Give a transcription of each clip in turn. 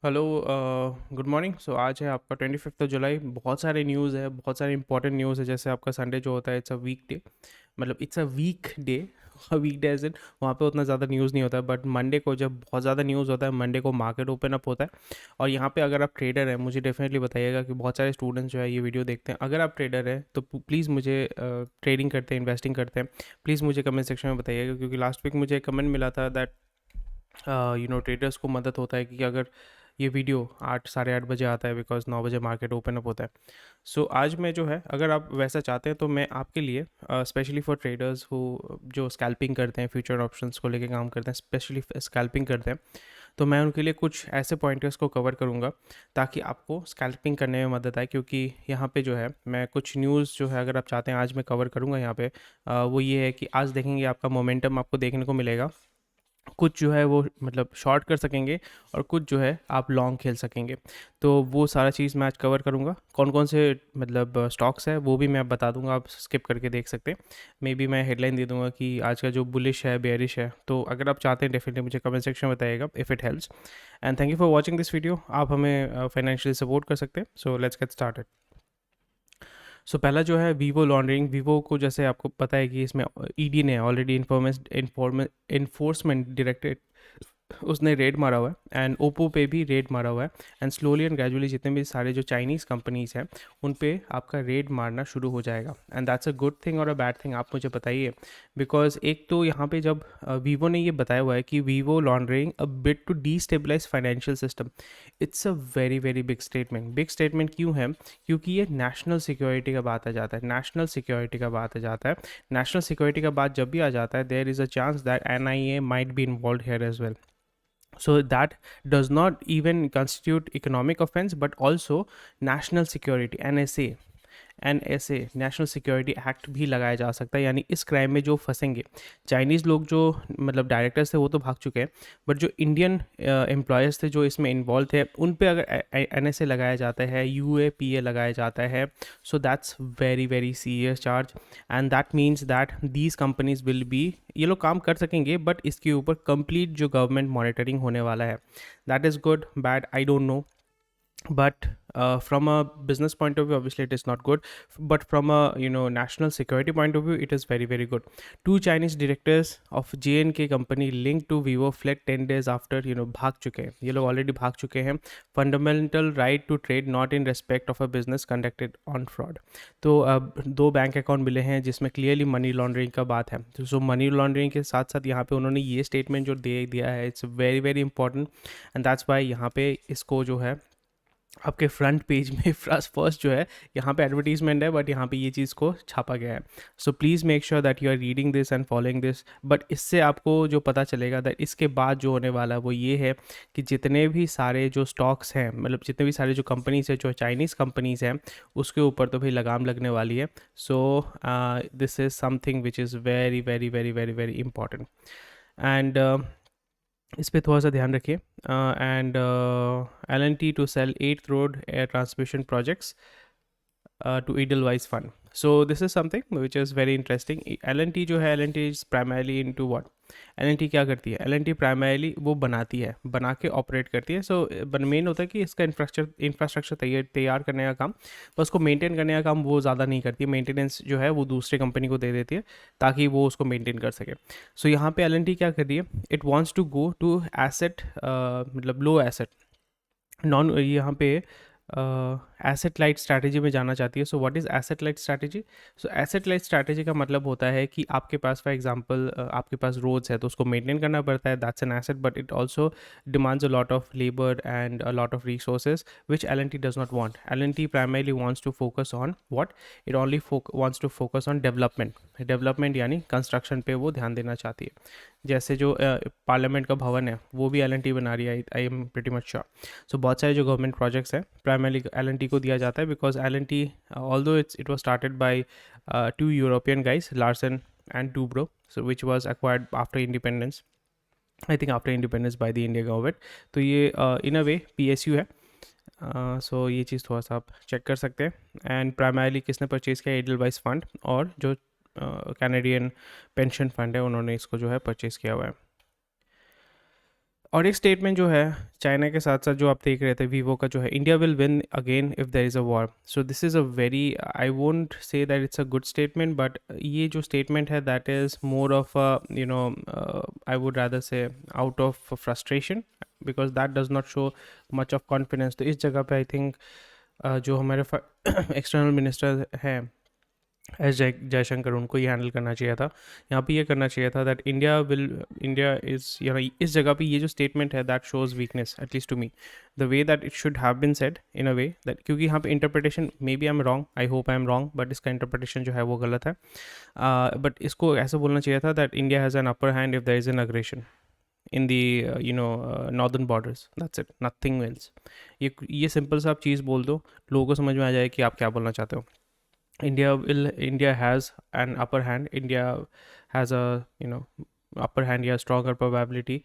Hello. Good morning. सो आज है आपका 25 जुलाई। बहुत सारे न्यूज़ है, बहुत सारे इंपॉर्टेंट न्यूज़ है। जैसे आपका संडे जो होता है, इट्स अ वीक डे, मतलब it's a week day. Week day as in वहाँ पे उतना ज़्यादा न्यूज़ नहीं होता है, बट मंडे को जब बहुत ज़्यादा न्यूज़ होता है, मंडे को मार्केट ओपन अप होता है। और यहाँ पे अगर आप ट्रेडर हैं, मुझे डेफिनेटली बताइएगा कि बहुत सारे स्टूडेंट्स जो है ये वीडियो देखते हैं। अगर आप ट्रेडर हैं तो प्लीज़ मुझे ट्रेडिंग करते हैं, इन्वेस्टिंग करते हैं, प्लीज़ मुझे कमेंट सेक्शन में बताइएगा। क्योंकि लास्ट वीक मुझे एक कमेंट मिला था दैट ट्रेडर्स को मदद होता है कि अगर ये वीडियो 8 साढ़े 8 बजे आता है, बिकॉज 9 बजे मार्केट ओपन अप होता है। सो आज मैं जो है, अगर आप वैसा चाहते हैं तो मैं आपके लिए स्पेशली फॉर ट्रेडर्स हो जो स्कैल्पिंग करते हैं, फ्यूचर ऑप्शंस को लेके काम करते हैं, स्पेशली स्कैल्पिंग करते हैं, तो मैं उनके लिए कुछ ऐसे पॉइंटर्स को कवर करूँगा ताकि आपको स्कैल्पिंग करने में मदद आए। क्योंकि यहाँ पे जो है मैं कुछ न्यूज़ जो है, अगर आप चाहते हैं आज मैं कवर करूँगा यहाँ पे, वो ये है कि आज देखेंगे आपका मोमेंटम आपको देखने को मिलेगा। कुछ जो है वो मतलब शॉर्ट कर सकेंगे और कुछ जो है आप लॉन्ग खेल सकेंगे। तो वो सारा चीज़ मैं आज कवर करूँगा। कौन कौन से मतलब स्टॉक्स है वो भी मैं बता दूंगा, आप स्किप करके देख सकते हैं। मे बी मैं हेडलाइन दे दूंगा कि आज का जो बुलिश है, बेयरिश है। तो अगर आप चाहते हैं डेफिनेटली मुझे कमेंट सेक्शन में बताइएगा if it helps. And thank you for watching this video. आप हमें फाइनेंशियली सपोर्ट कर सकते हैं। So let's get started. So पहला जो है वीवो लॉन्ड्रिंग। वीवो को जैसे आपको पता है कि इसमें ईडी ने ऑलरेडी इन्फोर्समेंट डायरेक्टरेट उसने रेड मारा हुआ है, एंड ओप्पो पे भी रेड मारा हुआ है। एंड स्लोली एंड ग्रेजुअली जितने भी सारे जो चाइनीज़ कंपनीज़ हैं उन पे आपका रेड मारना शुरू हो जाएगा। And that's a good thing और अ बैड थिंग, आप मुझे बताइए। बिकॉज एक तो यहाँ पे जब वीवो ने ये बताया हुआ है कि Vivo laundering a bit to destabilize financial system, it's a very very big statement. Big statement क्यों है? क्योंकि ये नेशनल सिक्योरिटी का बात आ जाता है, नेशनल सिक्योरिटी का बात आ जाता है। नेशनल सिक्योरिटी का बात जब भी आ जाता है, there is a chance that NIA might be involve here as well. So that does not even constitute economic offense but also national security, NSA national security act भी लगाया जा सकता है। यानी इस क्राइम में जो फंसेंगे चाइनीज़ लोग, जो मतलब डायरेक्टर्स थे वो तो भाग चुके हैं, बट जो इंडियन एम्प्लॉयज़ थे जो इसमें इन्वॉल्व थे, उन पे अगर NSA लगाया जाता है, UAPA लगाया जाता है, so that's very very serious charge. And that means that these companies will be, ये लोग काम कर सकेंगे बट इसके ऊपर कंप्लीट जो गवर्नमेंट मॉनिटरिंग होने वाला है। That is good, bad, I don't no. But from a business point of view, obviously it is not good. But from a national security point of view, it is very very good. Two Chinese directors of JNK company linked to Vivo fled 10 days after भाग चुके हैं, ये लोग already भाग चुके हैं। Fundamental right to trade not in respect of a business conducted on fraud. तो अब दो बैंक अकाउंट मिले हैं जिसमें क्लियरली मनी लॉन्ड्रिंग का बात है। तो सो मनी लॉन्ड्रिंग के साथ साथ यहाँ पे उन्होंने ये स्टेटमेंट जो दे दिया है, it's very very important. And that's why यहाँ पे इसको जो है आपके फ्रंट पेज में फर्स्ट जो है, यहाँ पे एडवर्टीजमेंट है बट यहाँ पे ये चीज़ को छापा गया है। So please make sure that you are reading this and following this. But इससे आपको जो पता चलेगा दैट इसके बाद जो होने वाला है वो ये है कि जितने भी सारे जो स्टॉक्स हैं, मतलब जितने भी सारे जो कंपनीज हैं, जो चाइनीज़ कंपनीज़ हैं, उसके ऊपर तो भाई लगाम लगने वाली है। So this is something which is very very very very very important. And इस पे थोड़ा सा ध्यान रखिए। And L&T to sell 8th road air transmission projects to Edelweiss fund. So this is something which is very interesting. L&T जो है, L&T is primarily into what? L&T क्या करती है? L&T प्राइमरीली वो बनाती है, बना के ऑपरेट करती है। सो मेन होता है कि इसका इंफ्रास्ट्रक्चर तैयार करने का काम, बस उसको मेंटेन करने का काम वो ज़्यादा नहीं करती है। मेंटेनेंस जो है वो दूसरे कंपनी को दे देती है ताकि वो उसको मेंटेन कर सके। सो यहाँ पे L&T क्या कर रही है? It wants to go to asset, मतलब लो एसेट, नॉन, यहाँ पे एसेट लाइट स्ट्रैटेजी में जाना चाहती है। So what is asset light strategy? So asset light strategy का मतलब होता है कि आपके पास फॉर एग्जांपल आपके पास रोड्स है तो उसको मेंटेन करना पड़ता है, that's an asset, but it also demands a lot of labour and a lot of resources which L&T does not want. L&T primarily wants to focus on what? It only wants to focus on development यानी construction पे वो ध्यान देना चाहती है। जैसे जो parliament का भवन है वो भी L&T बना रही है, I am pretty much sure. So बहुत सारे जो गवर्नमेंट प्रोजेक्ट्स हैं प्राइमरली L&T को दिया जाता है, because L&T although it was started by two European guys, Larsen and Toubro, so which was acquired after independence, I think after independence by the Indian government. तो ये in a way PSU है। सो ये चीज़ थोड़ा सा आप check कर सकते हैं। एंड प्राइमरली किसने परचेज़ किया? एडलवाइस फंड और जो कैनेडियन पेंशन फंड है, उन्होंने इसको जो है परचेज़ किया हुआ है। और एक स्टेटमेंट जो है चाइना के साथ साथ जो आप देख रहे थे वीवो का जो है, India will win again if there is a war. So this is a very, I won't say that it's a good statement, but ये जो स्टेटमेंट है that is more of a I would rather say out of frustration, because that does not show much of confidence. तो इस जगह पे I think जो हमारे external minister हैं एस जयशंकर, उनको ये हैंडल करना चाहिए था। यहाँ पे ये करना चाहिए था दैट इंडिया इज़, इस जगह पे ये जो स्टेटमेंट है that shows weakness at least to me, the way that it should have bin said in a way that, क्योंकि यहाँ पे interpretation may be I am wrong, I hope I am wrong, but इसका interpretation जो है वो गलत है। But इसको ऐसे बोलना चाहिए था that India has an upper hand if there is an aggression in the northern borders, that's it, nothing else. ये सिंपल सा आप चीज़ बोल दो, लोगों को समझ में आ जाए कि आप क्या बोलना चाहते हो। India has an upper hand. India has a upper hand या stronger probability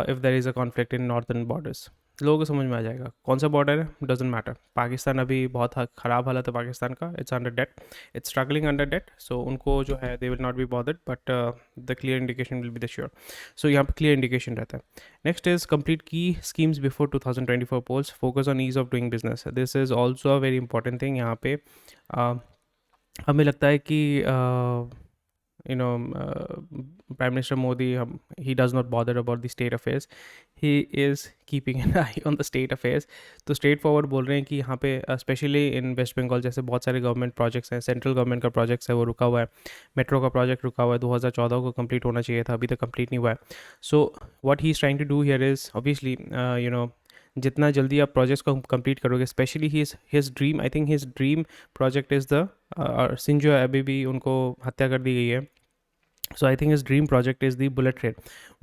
if there is a conflict in northern borders. लोगों को समझ में आ जाएगा कौन सा बॉर्डर है, डजेंट मैटर। पाकिस्तान अभी बहुत ख़राब हालत है पाकिस्तान का, it's under debt, it's struggling under debt, so उनको जो है they will not be bothered, but the clear indication will be the sure. So यहाँ पे क्लियर इंडिकेशन रहता है। Next is complete key schemes before 2024 polls, focus on ease of doing business, this is also a very important thing. यहाँ पे हमें लगता है कि Prime Minister Modi, he does not bother about the state affairs. He is keeping an eye on the state affairs. तो straight forward बोल रहे हैं कि यहाँ पे स्पेशली इन वेस्ट बंगाल जैसे बहुत सारे गवर्नमेंट प्रोजेक्ट्स हैं, सेंट्रल गवर्नमेंट का प्रोजेक्ट्स है वो रुका हुआ है, मेट्रो का प्रोजेक्ट रुका हुआ है, 2014 को कंप्लीट होना चाहिए था, अभी तक कंप्लीट नहीं हुआ है। So what he is trying to do here is obviously जितना जल्दी आप प्रोजेक्ट्स को कंप्लीट करोगे, specially his dream, I think his dream project is the Shinzo अभी भी उनको हत्या कर दी गई है, so I think his dream project is the bullet train.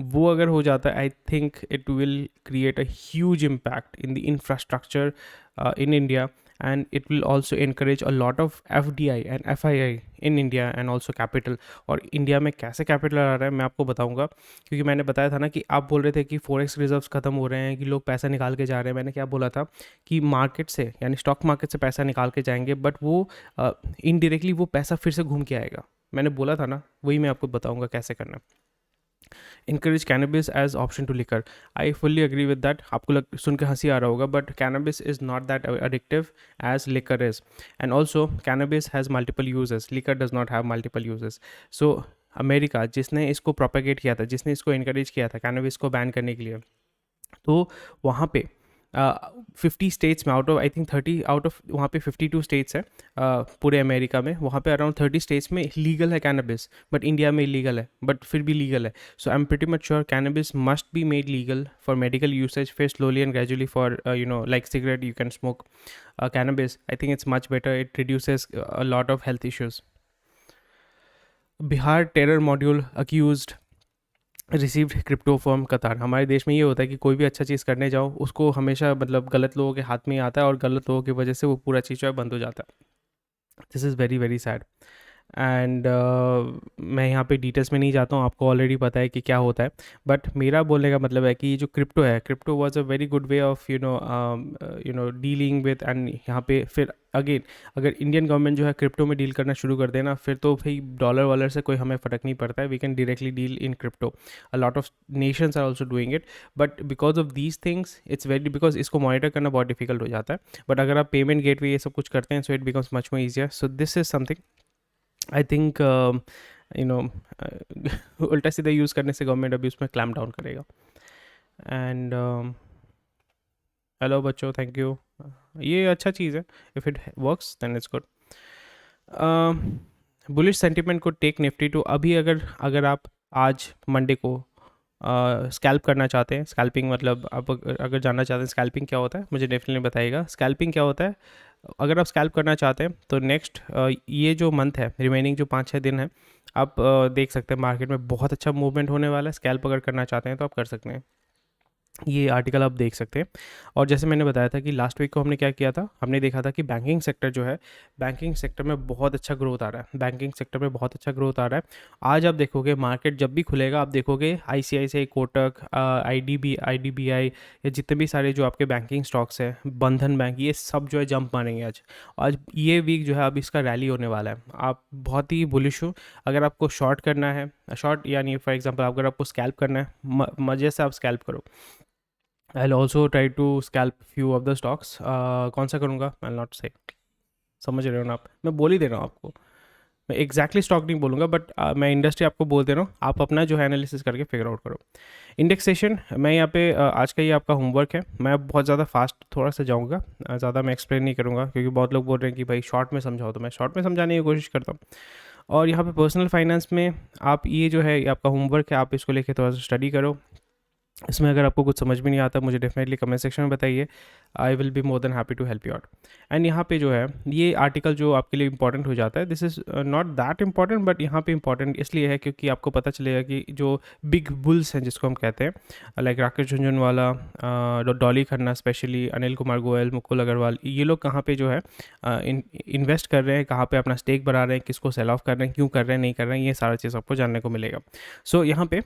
वो अगर हो जाता है, I think it will create a huge impact in the infrastructure in India, and it will also encourage a lot of FDI and FII in India and also capital। और India में कैसे capital आ रहा है मैं आपको बताऊंगा, क्योंकि मैंने बताया था ना कि आप बोल रहे थे कि फॉरेक्स रिजर्व्स खत्म हो रहे हैं, कि लोग पैसा निकाल के जा रहे हैं। मैंने क्या बोला था कि मार्केट से यानी स्टॉक मार्केट से पैसा निकाल के जाएंगे, बट वो इनडायरेक्टली वो पैसा फिर से घूम के आएगा। मैंने बोला था ना, वही मैं आपको बताऊंगा कैसे करना है। encourage cannabis as option to liquor, I fully agree with that। आपको सुन के हंसी आ रहा होगा, but cannabis is not that addictive as liquor is, and also cannabis has multiple uses, liquor does not have multiple uses। so America जिसने इसको propagate किया था, जिसने इसको इनकरेज किया था कैनबिस को बैन करने के लिए, तो वहाँ पे 50 स्टेट्स में out of I think 30 out of वहाँ पे 52 स्टेट्स है पूरे अमेरिका में, वहाँ पे अराउंड 30 स्टेट्स में लीगल है कैनबिस, बट इंडिया में इलीगल है, बट फिर भी लीगल है। So I am pretty much sure cannabis must be made legal for medical usage, फिर slowly and gradually for like cigarette you can smoke cannabis. I think it's much better, it reduces a lot of health issues. Bihar terror module accused received crypto from Qatar. हमारे देश में ये होता है कि कोई भी अच्छा चीज़ करने जाओ उसको हमेशा मतलब गलत लोगों के हाथ में ही आता है, और गलत लोगों की वजह से वो पूरा चीज़ जो है बंद हो जाता है। This is very very sad. And मैं यहाँ पे डिटेल्स में नहीं जाता हूँ, आपको ऑलरेडी पता है कि क्या होता है, बट मेरा बोलने का मतलब है कि ये जो क्रिप्टो है, crypto was a very good way of dealing with, and यहाँ पे फिर अगेन अगर इंडियन गवर्नमेंट जो है क्रिप्टो में डील करना शुरू कर देना, फिर तो भाई डॉलर वॉलर से कोई हमें फ़र्क नहीं पड़ता है, we can directly deal in crypto. A lot of nations are also doing it, but because of these things it's very, because इसको मॉनिटर करना बहुत डिफिकल्ट हो जाता है, बट अगर आप पेमेंट गेटवे ये सब कुछ करते हैं, so it becomes much more easier. So this is something I think उल्टा सीधा यूज़ करने से गवर्नमेंट अभी उसमें क्लैम्प डाउन करेगा। एंड हेलो बच्चों, थैंक यू, ये अच्छा चीज़ है, if it works then it's good. Bullish sentiment को टेक निफ्टी टू, अभी अगर आप आज मंडे को स्कैल्प करना चाहते हैं, स्कैल्पिंग मतलब आप अगर जानना चाहते हैं स्कैल्पिंग क्या होता है, मुझे डेफिनेटली बताइएगा स्कैल्पिंग क्या होता है। अगर आप स्कैल्प करना चाहते हैं तो नेक्स्ट ये जो मंथ है, रिमेनिंग जो 5-6 दिन है, आप देख सकते हैं मार्केट में बहुत अच्छा मूवमेंट होने वाला है। स्कैल्प अगर करना चाहते हैं तो आप कर सकते हैं। ये आर्टिकल आप देख सकते हैं। और जैसे मैंने बताया था कि लास्ट वीक को हमने क्या किया था, हमने देखा था कि बैंकिंग सेक्टर जो है, बैंकिंग सेक्टर में बहुत अच्छा ग्रोथ आ रहा है, बैंकिंग सेक्टर में बहुत अच्छा ग्रोथ आ रहा है। आज आप देखोगे मार्केट जब भी खुलेगा, आप देखोगे आईसीआईसीआई, कोटक, आईडीबीआई, या जितने भी सारे जो आपके बैंकिंग स्टॉक्स हैं, बंधन बैंक, ये सब जो है जंप मारेंगे आज। आज ये वीक जो है अब इसका रैली होने वाला है। आप बहुत ही बुलिश हो। अगर आपको शॉर्ट करना है, शॉर्ट यानी फॉर एग्जांपल अगर आपको स्कैल्प करना है, मज़े से आप स्कैल्प करो। I also try to scalp few of the stocks. कौन सा करूँगा आई नॉट से, समझ रहे हो ना आप, मैं बोल ही दे रहा हूँ आपको। मैं एग्जैक्टली स्टॉक नहीं बोलूँगा, बट मैं इंडस्ट्री आपको बोल दे रहा हूँ, आप अपना जो है एनालिसिस करके फिगर आउट करो। इंडेक्सेशन, मैं यहाँ पे आज का ये आपका होमवर्क है। मैं बहुत ज़्यादा फास्ट थोड़ा सा जाऊँगा, ज़्यादा मैं एक्सप्लेन नहीं करूँगा, क्योंकि बहुत लोग बोल रहे हैं कि भाई शॉर्ट में समझाओ, तो मैं शॉर्ट में समझाने की कोशिश करता हूँ। और यहाँ पे पर्सनल फाइनेंस में आप ये जो है, ये आपका होमवर्क है, आप इसको लेके थोड़ा सा स्टडी करो। इसमें अगर आपको कुछ समझ में नहीं आता, मुझे डेफिनेटली कमेंट सेक्शन में बताइए। I will be more than happy to help you out. And यहाँ पे जो है ये आर्टिकल जो आपके लिए इंपॉर्टेंट हो जाता है, this is not that important, but यहाँ पे इंपॉर्टेंट इसलिए है क्योंकि आपको पता चलेगा कि जो बिग बुल्स हैं जिसको हम कहते हैं, लाइक राकेश झुनझुनवाला, डॉली खन्ना, स्पेशली अनिल कुमार गोयल, मुकुल अग्रवाल, ये लोग कहाँ पे जो है इन्वेस्ट कर रहे हैं, कहाँ पे अपना स्टेक बढ़ा रहे हैं, किसको सेल ऑफ कर रहे हैं, क्यों कर रहे हैं, नहीं कर रहे हैं, ये सारा चीज़ आपको जानने को मिलेगा। सो यहाँ पे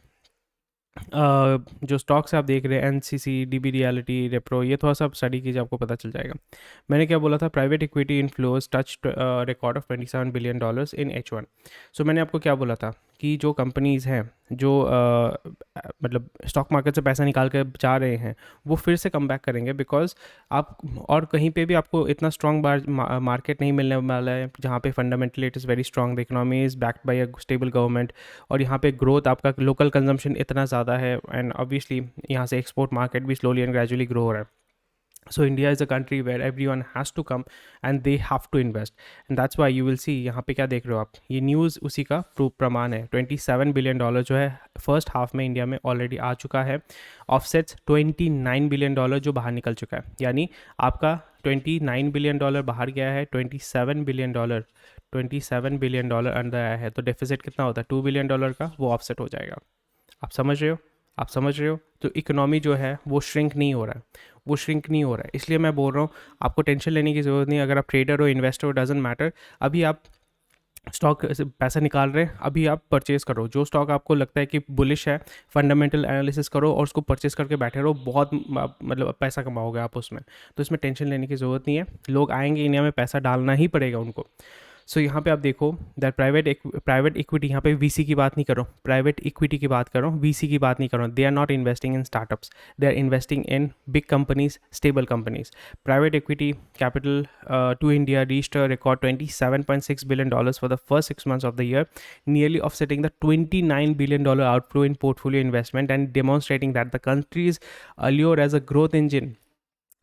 जो स्टॉक्स आप देख रहे हैं, एनसीसी, डीबी रियलिटी, रेप्रो, ये थोड़ा सा आप स्टडी कीजिए, आपको पता चल जाएगा। मैंने क्या बोला था, private equity inflows touch record of $27 billion in H1। सो मैंने आपको क्या बोला था कि जो कंपनीज़ हैं जो मतलब स्टॉक मार्केट से पैसा निकाल कर जा रहे हैं, वो फिर से कम बैक करेंगे, बिकॉज आप और कहीं पे भी आपको इतना स्ट्रॉन्ग मार्केट नहीं मिलने वाला है जहाँ पे fundamentally it is very strong, the economy is backed by a stable government, और यहाँ पे ग्रोथ आपका लोकल कंजम्पशन इतना ज़्यादा है, एंड ऑब्वियसली यहाँ से एक्सपोर्ट मार्केट भी स्लोली एंड ग्रेजुअली ग्रो हो रहा है। So India is a country where everyone has to come and they have to invest, and that's why you will see यहाँ पे क्या देख रहे हो आप, ये न्यूज़ उसी का प्रमाण है। $27 बिलियन जो है फर्स्ट हाफ में इंडिया में ऑलरेडी आ चुका है, ऑफसेट्स $29 बिलियन जो बाहर निकल चुका है, यानी आपका $29 बिलियन बाहर गया है, $27 बिलियन अंदर आया है, तो डेफिसिट कितना होता है $2 बिलियन का, वो ऑफसेट हो जाएगा। आप समझ रहे हो, आप समझ रहे हो? तो इकोनॉमी जो है वो श्रिंक नहीं हो रहा है, वो श्रिंक नहीं हो रहा है, इसलिए मैं बोल रहा हूँ आपको टेंशन लेने की ज़रूरत नहीं। अगर आप ट्रेडर हो, इन्वेस्टर हो, डजेंट मैटर, अभी आप स्टॉक से पैसा निकाल रहे हैं, अभी आप परचेज़ करो। जो स्टॉक आपको लगता है कि बुलिश है, फंडामेंटल एनालिसिस करो और उसको परचेज़ करके बैठे रहो, बहुत मतलब पैसा कमाओगे आप उसमें। तो इसमें टेंशन लेने की ज़रूरत नहीं है, लोग आएंगे इंडिया में, पैसा डालना ही पड़ेगा उनको। सो यहाँ पे आप देखो दैट प्राइवेट इक्विटी, यहाँ पे वीसी की बात नहीं करो, प्राइवेट इक्विटी की बात करो, वीसी की बात नहीं करो। They are not investing in startups, they are investing in big companies, stable companies. Private equity capital to India reached a record $27.6 billion for the first 6 months of the year, nearly offsetting the $29 billion outflow in portfolio investment and demonstrating that the country's allure as a growth engine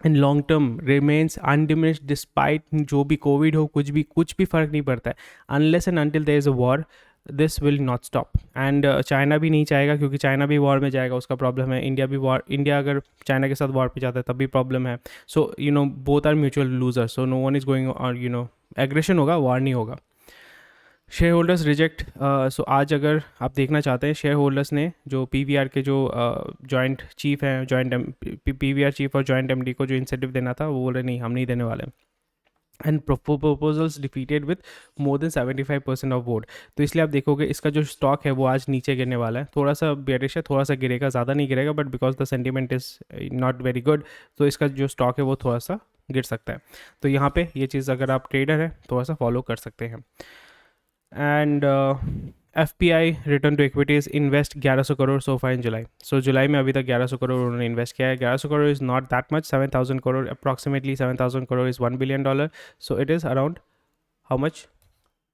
in long term remains undiminished despite जो भी Covid हो, कुछ भी फ़र्क नहीं पड़ता है। Unless and until there is a war, this will not stop. And China भी नहीं चाहेगा, क्योंकि चाइना भी वॉर में जाएगा, उसका प्रॉब्लम है। इंडिया अगर चाइना के साथ वॉर पे जाता है तब भी प्रॉब्लम है। So you know both are mutual loser, so no one is going, और यू नो एग्रेशन होगा, वॉर नहीं होगा। शेयर होल्डर्स रिजेक्ट, सो आज अगर आप देखना चाहते हैं, शेयर होल्डर्स ने जो पीवीआर के जो जॉइंट चीफ हैं, पीवीआर चीफ और जॉइंट एमडी को जो इंसेंटिव देना था, वो बोल रहे नहीं, हम नहीं देने वाले। And proposals defeated with more than 75% of vote. तो इसलिए आप देखोगे इसका जो स्टॉक है वो आज नीचे गिरने वाला है, थोड़ा सा बेरिश है, थोड़ा सा गिरेगा, ज़्यादा नहीं गिरेगा, but because the sentiment is not very good, तो इसका जो स्टॉक है वो थोड़ा सा गिर सकता है। तो यहाँ पे ये चीज़ अगर आप ट्रेडर हैं थोड़ा सा फॉलो कर सकते हैं। And FPI return to equities invest 1100 crore so far in July. So जुलाई में अभी तक 1100 करोड़ उन्होंने इन्वेस्ट किया है। 1100 crore is not that much, 7000 crore approximately, 7000 crore is $1 billion. So it is around how much,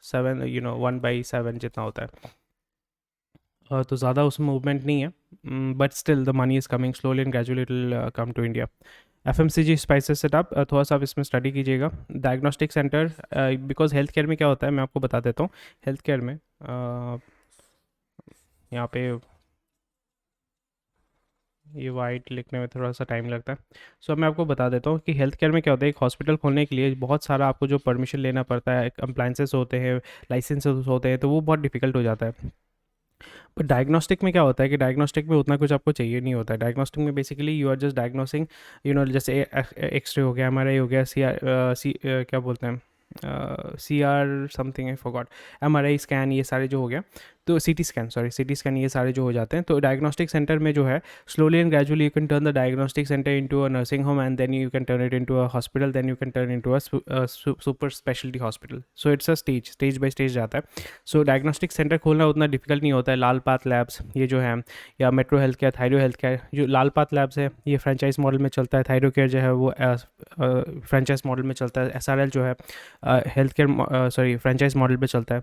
1/7 जितना होता है। तो ज़्यादा उसमें मूवमेंट नहीं है, but still the money is coming slowly and gradually it will come to India. FMCG spices setup, थोड़ा सा आप इसमें स्टडी कीजिएगा। Diagnostic centre, because health care में क्या होता है मैं आपको बता देता हूँ। हेल्थ केयर में यहाँ पे ये वाइट लिखने में थोड़ा सा टाइम लगता है, सो मैं आपको बता देता हूँ कि हेल्थ केयर में क्या होता है। एक हॉस्पिटल खोलने के लिए बहुत सारा आपको जो परमिशन लेना पड़ता है, कंप्लाइंसेस होते हैं, लाइसेंसेस होते हैं, तो वो बहुत डिफिकल्ट हो जाता है। बट डायग्नोस्टिक में क्या होता है कि डायग्नोस्टिक में उतना कुछ आपको चाहिए नहीं होता है। डायग्नोस्टिक में basically you are just diagnosing, जैसे एक्सरे हो गया, एमआरआई हो गया, क्या बोलते हैं, C R something I forgot, MRI scan, ये सारे जो हो गया, तो CT scan, sorry CT scan, ये सारे जो हो जाते हैं। तो डायग्नोस्टिक सेंटर में जो है slowly and gradually you can turn the diagnostic centre into a nursing home and then you can turn it into a hospital, then you can turn into a super speciality hospital. So it's a stage by stage जाता है। सो diagnostic centre खोलना उतना difficult नहीं होता है। लाल path labs ये जो है, या metro health care, thyro health care, जो लाल पाथ लैब्स है ये फ्रेंचाइज मॉडल में चलता है। थायरो केयर जो है वो फ्रेंचाइज मॉडल में चलता है। एसआरएल जो है health care, sorry, franchise model पे चलता है।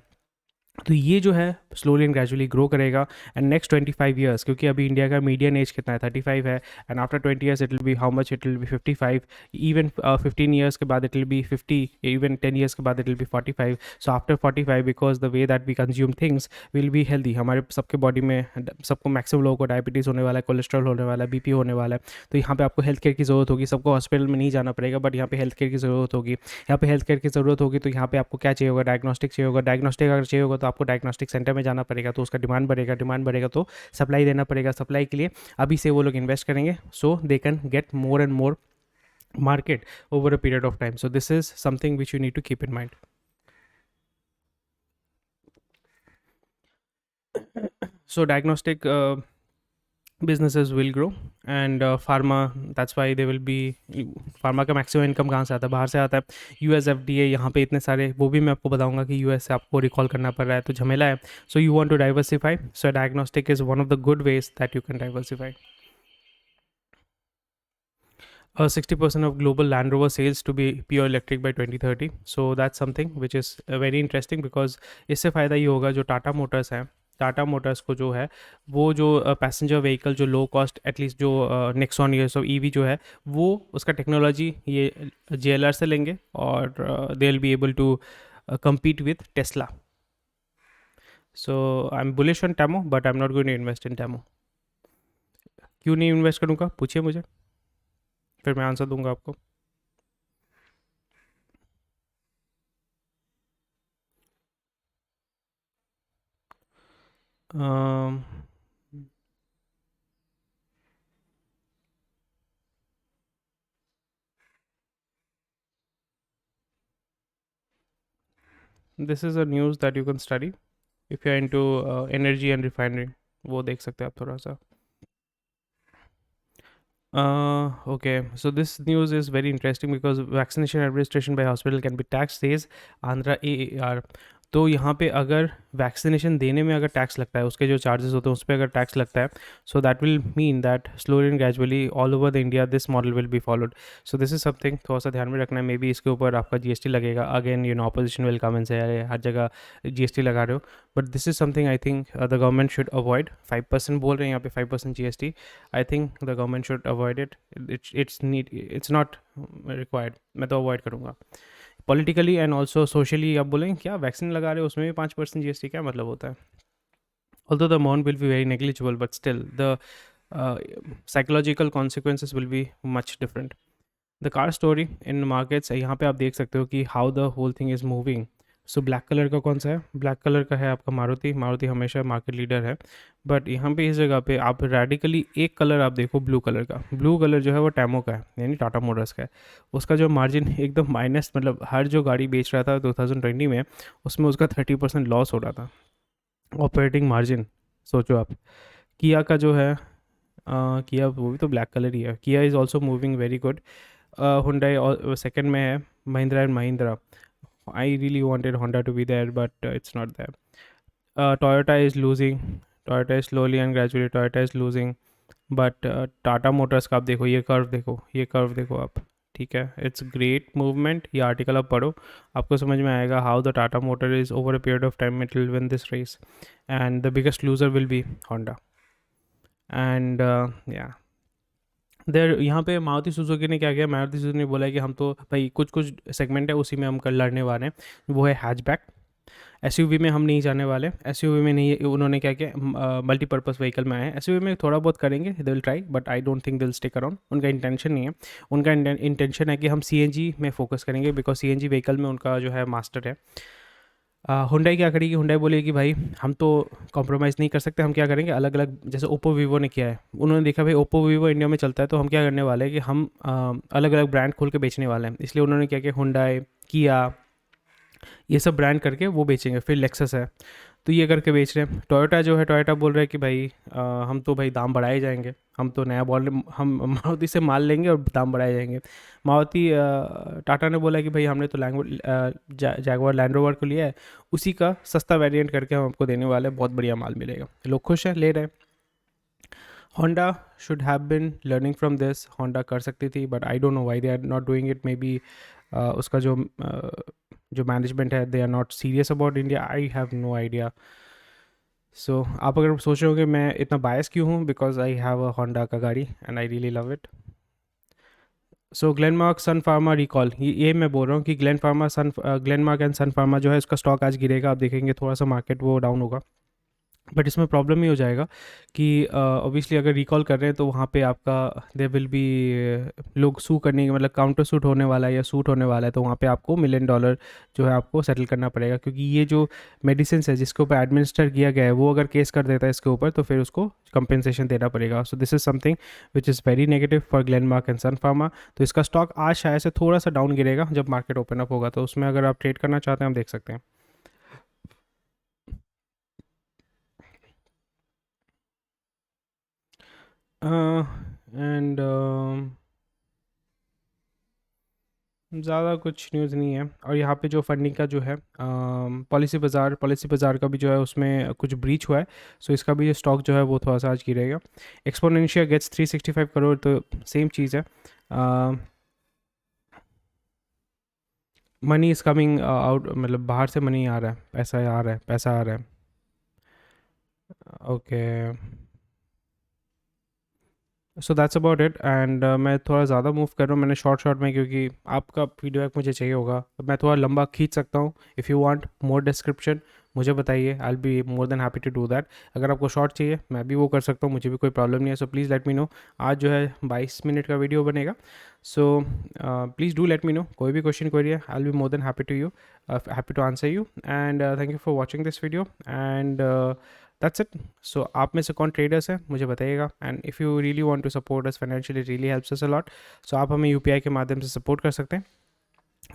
तो ये जो है स्लोली एंड ग्रेजुअली ग्रो करेगा एंड नेक्स्ट 25 ईयर्स, क्योंकि अभी इंडिया का मीडियन एज कितना है, 35 है, and after 20 years it will be how much, it will be 55, even 15 years के बाद it will be 50, even 10 years के बाद it will be 45। So after 45, because the way that we consume things will be healthy, हमारे सबके body में, सबको maximum लोगों को डायबिटीज़ होने वाला है, कोलेस्ट्रॉल होने वाला है, बीपी होने वाला है। तो यहाँ पे आपको हेल्थ केयर की ज़रूरत होगी। सबको हॉस्पिटल में नहीं जाना पड़ेगा, बट यहाँ पे हेल्थ केयर की ज़रूरत होगी। यहाँ पे हेल्थ केयर की ज़रूरत होगी तो यहाँ पे आपको क्या चाहिए होगा, डायग्नोस्टिक चाहिए होगा। डायग्नोस्टिक अगर चाहिए होगा तो आपको डायग्नोस्टिक सेंटर में जाना पड़ेगा, तो उसका डिमांड बढ़ेगा, डिमांड बढ़ेगा तो सप्लाई देना पड़ेगा। सप्लाई के लिए अभी से वो लोग इन्वेस्ट करेंगे, so they can get more and more market over a period of time. So this is something which you need to keep in mind. So diagnostic businesses will grow and pharma, that's why they will be, pharma का maximum income कहाँ से आता है, बाहर से आता है। US FDA, यहाँ पे इतने सारे, वो भी मैं आपको बताऊंगा कि यूएस से आपको रिकॉल करना पड़ रहा है, तो झमेला है। So you want to diversify, so diagnostic is one of the good ways that you can diversify. 60% of global Land Rover sales to be pure electric by 2030. So that's something which is very interesting, because इससे फ़ायदा ये होगा, जो Tata Motors हैं, Tata Motors को जो है वो जो पैसेंजर व्हीकल जो लो कॉस्ट, एटलीस्ट जो नेक्सॉन ये सब ईवी जो है, वो उसका टेक्नोलॉजी ये JLR से लेंगे और they will be able to compete with Tesla. So I'm bullish on Tamo, but I'm not going to invest in Tamo. क्यों नहीं इन्वेस्ट करूँगा, पूछिए मुझे, फिर मैं आंसर दूंगा आपको। This is a news that you can study if you are into energy and refinery, वो देख सकते हैं आप थोड़ा सा। Okay, so this news is very interesting because vaccination administration by hospital can be taxed, says Andhra AAR. तो यहाँ पे अगर वैक्सीनेशन देने में अगर टैक्स लगता है, उसके जो चार्जेस होते हैं उस पर अगर टैक्स लगता है, so that will mean that slowly and gradually all over the India this model will be followed. So this is something थोड़ा सा ध्यान में रखना है। मे बी इसके ऊपर आपका जीएसटी लगेगा, again opposition will come and से अरे हर जगह जीएसटी लगा रहे हो, but this is something I think the government should avoid. 5% बोल रहे हैं यहाँ पे, 5% GST, I think the government should avoid it. It's not required, मैं तो अवॉइड करूँगा पॉलिटिकली एंड ऑल्सो सोशली। आप बोलेंगे क्या वैक्सीन लगा रहे हो उसमें भी 5% जीएसटी, क्या मतलब होता है? Although the amount will be very negligible, but still the psychological consequences will be much different. The car story in markets, यहाँ पे आप देख सकते हो कि how the whole thing is moving. So black colour का कौन सा है? ब्लैक कलर का है आपका मारुति। मारुति हमेशा मार्केट लीडर है, बट यहाँ पे इस जगह पे आप रेडिकली एक कलर आप देखो, ब्लू कलर का। ब्लू कलर जो है वो टैमो का है, यानी टाटा मोटर्स का है। उसका जो मार्जिन एकदम माइनस, मतलब हर जो गाड़ी बेच रहा था 2020 में, उसमें उसका 30% लॉस हो रहा था ऑपरेटिंग मार्जिन। सोचो आप, किया का जो है किया, वो भी तो ब्लैक कलर ही है। Kia is also moving very good. Hyundai second में है, Mahindra and Mahindra. I really wanted Honda to be there, but it's not there. Toyota is losing, Toyota is slowly and gradually Toyota is losing, but Tata Motors का आप देखो, ये curve देखो, ये curve देखो आप, ठीक है, इट्स ग्रेट मूवमेंट। ये आर्टिकल आप पढ़ो, आपको समझ में आएगा how the Tata motor is over a period of time it will win this race, and the biggest loser will be Honda. And yeah there, यहाँ पे मारुति सुजुकी ने क्या किया, मारुति सुजुकी ने बोला कि हम तो भाई कुछ कुछ सेगमेंट है उसी में हम कर लड़ने वाले हैं, वो है हैचबैक। एसयूवी में हम नहीं जाने वाले, एसयूवी में नहीं। उन्होंने क्या किया, मल्टीपर्पज़ व्हीकल में आए। एसयूवी में थोड़ा बहुत करेंगे, they will try, but I don't think they will stick around. उनका इंटेंशन नहीं है, उनका इंटेंशन है कि हम सीएनजी में फोकस करेंगे, बिकॉज सीएनजी व्हीकल में उनका जो है मास्टर है। हुंडई क्या करेगी, हुंडई बोलेगी कि भाई हम तो कॉम्प्रोमाइज़ नहीं कर सकते, हम क्या करेंगे अलग अलग, जैसे ओप्पो वीवो ने किया है, उन्होंने देखा भाई ओप्पो वीवो इंडिया में चलता है तो हम क्या करने वाले हैं कि हम अलग अलग ब्रांड खोल के बेचने वाले हैं। इसलिए उन्होंने क्या किया, हुंडई, किया, ये सब ब्रांड करके वो बेचेंगे। फिर लेक्सस है, तो ये करके बेच रहे हैं। टोयोटा जो है, टोयोटा बोल रहा है कि भाई हम तो भाई दाम बढ़ाए जाएंगे, हम तो नया बॉल, हम मारुति से माल लेंगे और दाम बढ़ाए जाएंगे। मारुति टाटा ने बोला कि भाई हमने तो जैगुआर लैंड रोवर को लिया है, उसी का सस्ता वेरिएंट करके हम आपको देने वाले हैं, बहुत बढ़िया माल मिलेगा। लोग खुश हैं, ले रहे हैं। Honda should have been learning from this, Honda कर सकती थी, but I don't know why they are not doing it. Maybe उसका जो मैनेजमेंट है, they are not serious about India, I have no idea. So आप अगर सोच रहे हो कि मैं इतना बायस क्यों हूँ, because I have a Honda का गाड़ी and I really love it. So Glenmark Sun Pharma recall, ये मैं बोल रहा हूँ कि ग्लेनमार्क एंड सन फार्मा जो है उसका स्टॉक आज गिरेगा, आप देखेंगे थोड़ा सा मार्केट वो डाउन होगा। बट इसमें प्रॉब्लम ये हो जाएगा कि ऑब्वियसली अगर रिकॉल कर रहे हैं तो वहाँ पे आपका दे विल बी लोग सू करने के, मतलब काउंटर सूट होने वाला है या सूट होने वाला है, तो वहाँ पे आपको $1 मिलियन जो है आपको सेटल करना पड़ेगा। क्योंकि ये जो मेडिसिन है जिसके ऊपर एडमिनिस्टर किया गया है, वो अगर केस कर देता है इसके ऊपर तो फिर उसको कंपेंसेशन देना पड़ेगा। So this is something which is very negative for Glenmark and Sun Pharma. तो इसका स्टॉक आज शायद से थोड़ा सा डाउन गिरेगा, जब मार्केट ओपन अप होगा तो उसमें अगर आप ट्रेड करना चाहते हैं, हम देख सकते हैं। एंड ज़्यादा कुछ न्यूज़ नहीं है। और यहाँ पे जो फंडिंग का जो है पॉलिसी बाज़ार का भी जो है उसमें कुछ ब्रीच हुआ है, सो इसका भी जो स्टॉक जो है वो थोड़ा सा आज गिरेगा। एक्सपोनेंशिया गेट्स 365 करोड़, तो सेम चीज़ है। मनी इज़ कमिंग आउट, मतलब बाहर से मनी आ रहा है, पैसा आ रहा है, पैसा आ रहा है। Okay, so that's about it. And मैं थोड़ा ज़्यादा मूव कर रहा हूँ मैंने शॉर्ट में, क्योंकि आपका फीडबैक मुझे चाहिए होगा। मैं थोड़ा लंबा खींच सकता हूँ। If you want more description मुझे बताइए, I will be more than happy to do that. अगर आपको शॉर्ट चाहिए मैं भी वो कर सकता हूँ, मुझे भी कोई प्रॉब्लम नहीं है। So please let me know. आज जो है 22 मिनट का वीडियो बनेगा, so please do let me know. कोई भी क्वेश्चन क्वेरी है, I will be more than happy to answer you. And thank you for watching this video and that's it. So आप में से कौन ट्रेडर्स हैं मुझे बताइएगा। And if you really want to support us financially, really helps us a lot. सो आप हमें UPI के माध्यम से सपोर्ट कर सकते हैं।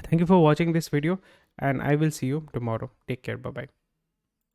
Thank you for watching this video and I will see you tomorrow. Take care, bye bye.